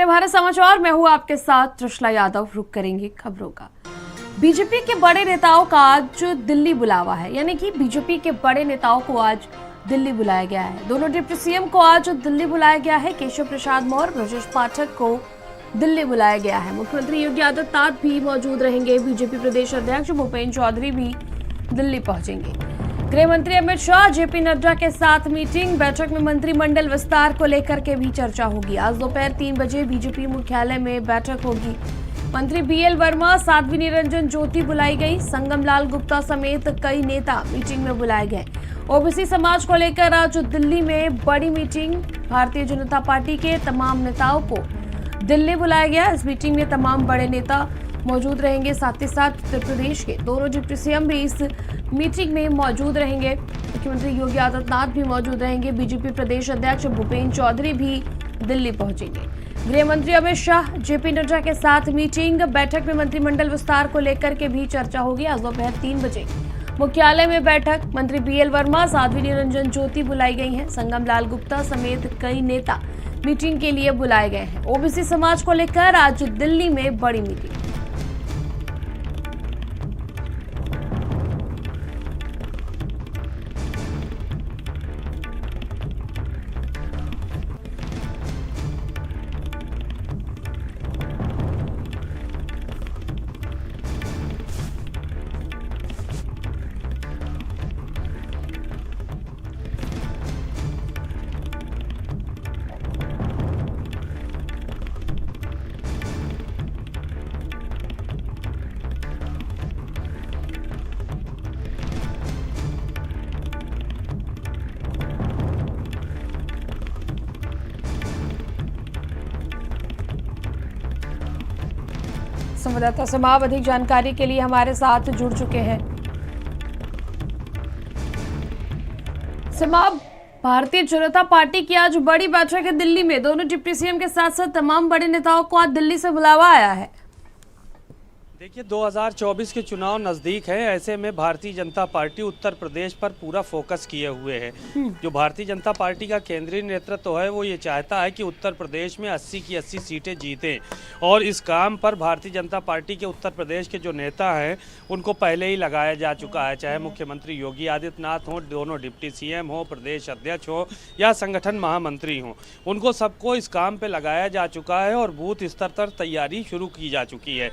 रहे भारत समाचार। मैं हूं आपके साथ त्रिशला यादव। रुक करेंगे खबरों का। बीजेपी के बड़े नेताओं का आज दिल्ली बुलावा है, यानी कि बीजेपी के बड़े नेताओं को आज दिल्ली बुलाया गया है। दोनों डिप्टी सीएम को आज दिल्ली बुलाया गया है। केशव प्रसाद मौर्य, ब्रजेश पाठक को दिल्ली बुलाया गया है। मुख्यमंत्री योगी आदित्यनाथ भी मौजूद रहेंगे। बीजेपी प्रदेश अध्यक्ष भूपेंद्र चौधरी भी दिल्ली पहुंचेंगे। गृह मंत्री अमित शाह, जेपी नड्डा के साथ मीटिंग। बैठक में मंत्रिमंडल विस्तार को लेकर के भी चर्चा होगी। आज दोपहर 3 बजे बीजेपी मुख्यालय में बैठक होगी। मंत्री बीएल वर्मा, साध्वी निरंजन ज्योति बुलाई गई। संगम लाल गुप्ता समेत कई नेता मीटिंग में बुलाए गए। ओबीसी समाज को लेकर आज दिल्ली में बड़ी मीटिंग। भारतीय जनता पार्टी के तमाम नेताओं को दिल्ली बुलाया गया। इस मीटिंग में तमाम बड़े नेता मौजूद रहेंगे। साथ ही साथ उत्तर प्रदेश के दोनों डिप्टी सीएम भी इस मीटिंग में मौजूद रहेंगे। मुख्यमंत्री योगी आदित्यनाथ भी मौजूद रहेंगे। बीजेपी प्रदेश अध्यक्ष भूपेंद्र चौधरी भी दिल्ली पहुंचेंगे। गृह मंत्री अमित शाह, जेपी नड्डा के साथ मीटिंग। बैठक में मंत्रिमंडल विस्तार को लेकर के भी चर्चा होगी। आज दोपहर 3 बजे मुख्यालय में बैठक। मंत्री बीएल वर्मा, साध्वी निरंजन ज्योति बुलाई गई हैं। संगम लाल गुप्ता समेत कई नेता मीटिंग के लिए बुलाए गए हैं। ओबीसी समाज को लेकर आज दिल्ली में बड़ी मीटिंग। संवाददाता समाव अधिक जानकारी के लिए हमारे साथ जुड़ चुके हैं। समाव, भारतीय जनता पार्टी की आज बड़ी बैठक है दिल्ली में। दोनों डिप्टी सीएम के साथ साथ तमाम बड़े नेताओं को आज दिल्ली से बुलावा आया है। देखिए, 2024 के चुनाव नज़दीक है। ऐसे में भारतीय जनता पार्टी उत्तर प्रदेश पर पूरा फोकस किए हुए है। जो भारतीय जनता पार्टी का केंद्रीय नेतृत्व है वो ये चाहता है कि उत्तर प्रदेश में 80 की 80 सीटें जीतें, और इस काम पर भारतीय जनता पार्टी के उत्तर प्रदेश के जो नेता हैं उनको पहले ही लगाया जा चुका है। चाहे मुख्यमंत्री योगी आदित्यनाथ हों, दोनों डिप्टी सीएम हो, प्रदेश अध्यक्ष हो या संगठन महामंत्री हों, उनको सबको इस काम पर लगाया जा चुका है और बूथ स्तर पर तैयारी शुरू की जा चुकी है।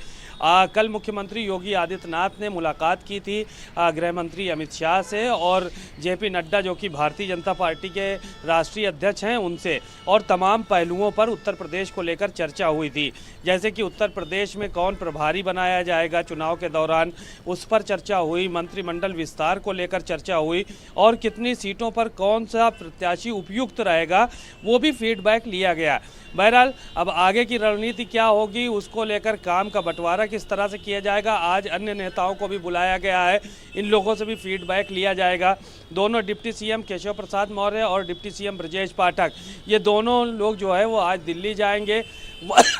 कल मुख्यमंत्री योगी आदित्यनाथ ने मुलाकात की थी गृह मंत्री अमित शाह से और जेपी नड्डा, जो कि भारतीय जनता पार्टी के राष्ट्रीय अध्यक्ष हैं, उनसे, और तमाम पहलुओं पर उत्तर प्रदेश को लेकर चर्चा हुई थी। जैसे कि उत्तर प्रदेश में कौन प्रभारी बनाया जाएगा चुनाव के दौरान, उस पर चर्चा हुई। मंत्रिमंडल विस्तार को लेकर चर्चा हुई और कितनी सीटों पर कौन सा प्रत्याशी उपयुक्त रहेगा वो भी फीडबैक लिया गया। बहरहाल अब आगे की रणनीति क्या होगी उसको लेकर काम का बंटवारा किस तरह से किया जाएगा, आज अन्य नेताओं को भी बुलाया गया है। इन लोगों से भी फीडबैक लिया जाएगा। दोनों डिप्टी सीएम केशव प्रसाद मौर्य और डिप्टी सीएम ब्रजेश पाठक, ये दोनों लोग जो है वो आज दिल्ली जाएंगे।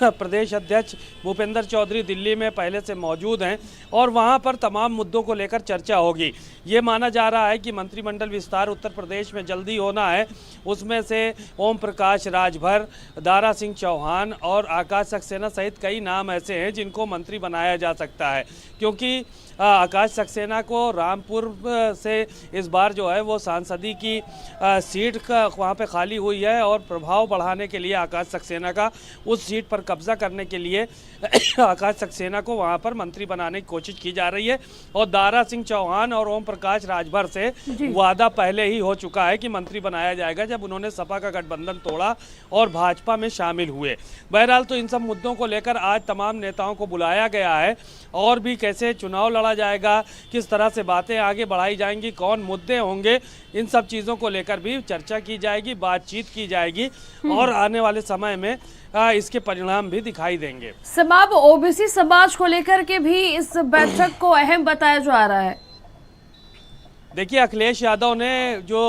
प्रदेश अध्यक्ष भूपेंद्र चौधरी दिल्ली में पहले से मौजूद हैं और वहां पर तमाम मुद्दों को लेकर चर्चा होगी। ये माना जा रहा है कि मंत्रिमंडल विस्तार उत्तर प्रदेश में जल्दी होना है। उसमें से ओम प्रकाश राजभर, दारा सिंह चौहान और आकाश सक्सेना सहित कई नाम ऐसे हैं जिनको मंत्री बनाया जा सकता है, क्योंकि आकाश सक्सेना को रामपुर से इस बार जो है वो सांसदी की सीट का वहाँ पे खाली हुई है और प्रभाव बढ़ाने के लिए आकाश सक्सेना का उस सीट पर कब्जा करने के लिए आकाश सक्सेना को वहाँ पर मंत्री बनाने की कोशिश की जा रही है। और दारा सिंह चौहान और ओम प्रकाश राजभर से वादा पहले ही हो चुका है कि मंत्री बनाया जाएगा जब उन्होंने सपा का गठबंधन तोड़ा और भाजपा में शामिल हुए। बहरहाल तो इन सब मुद्दों को लेकर आज तमाम नेताओं को बुलाया गया है और भी कैसे चुनाव लड़ा जाएगा, किस तरह से बातें आगे बढ़ाई जाएंगी, कौन मुद्दे होंगे, इन सब चीज़ों को लेकर भी चर्चा की जाएगी, बातचीत की जाएगी और आने वाले समय में इसके परिणाम भी दिखाई देंगे। समाज ओबीसी समाज को लेकर के भी इस बैठक को अहम बताया जा रहा है। देखिए, अखिलेश यादव ने जो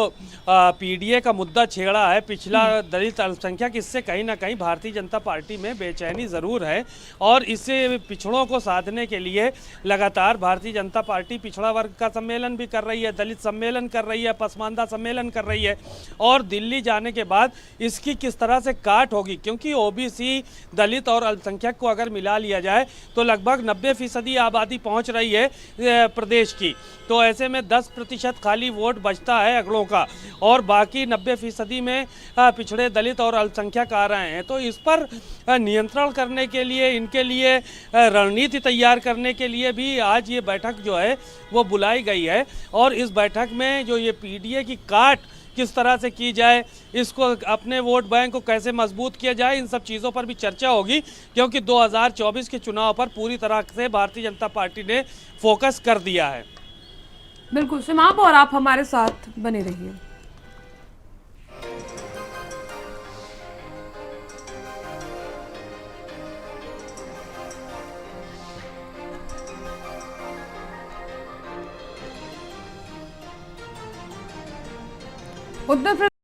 पीडीए का मुद्दा छेड़ा है, पिछला दलित अल्पसंख्यक, इससे कहीं ना कहीं भारतीय जनता पार्टी में बेचैनी ज़रूर है। और इससे पिछड़ों को साधने के लिए लगातार भारतीय जनता पार्टी पिछड़ा वर्ग का सम्मेलन भी कर रही है, दलित सम्मेलन कर रही है, पसमानदा सम्मेलन कर रही है। और दिल्ली जाने के बाद इसकी किस तरह से काट होगी, क्योंकि ओबीसी, दलित और अल्पसंख्यक को अगर मिला लिया जाए तो लगभग 90% आबादी पहुँच रही है प्रदेश की। तो ऐसे में 10% खाली वोट बचता है अगड़ों का, और बाकी 90% में पिछड़े दलित और अल्पसंख्यक आ रहे हैं। तो इस पर नियंत्रण करने के लिए, इनके लिए रणनीति तैयार करने के लिए भी आज ये बैठक जो है वो बुलाई गई है। और इस बैठक में जो ये पीडीए की काट किस तरह से की जाए, इसको अपने वोट बैंक को कैसे मजबूत किया जाए, इन सब चीज़ों पर भी चर्चा होगी। क्योंकि 2024 के चुनाव पर पूरी तरह से भारतीय जनता पार्टी ने फोकस कर दिया है। बिल्कुल सिमाब, और आप हमारे साथ बने रहिए। उत्तर प्रदेश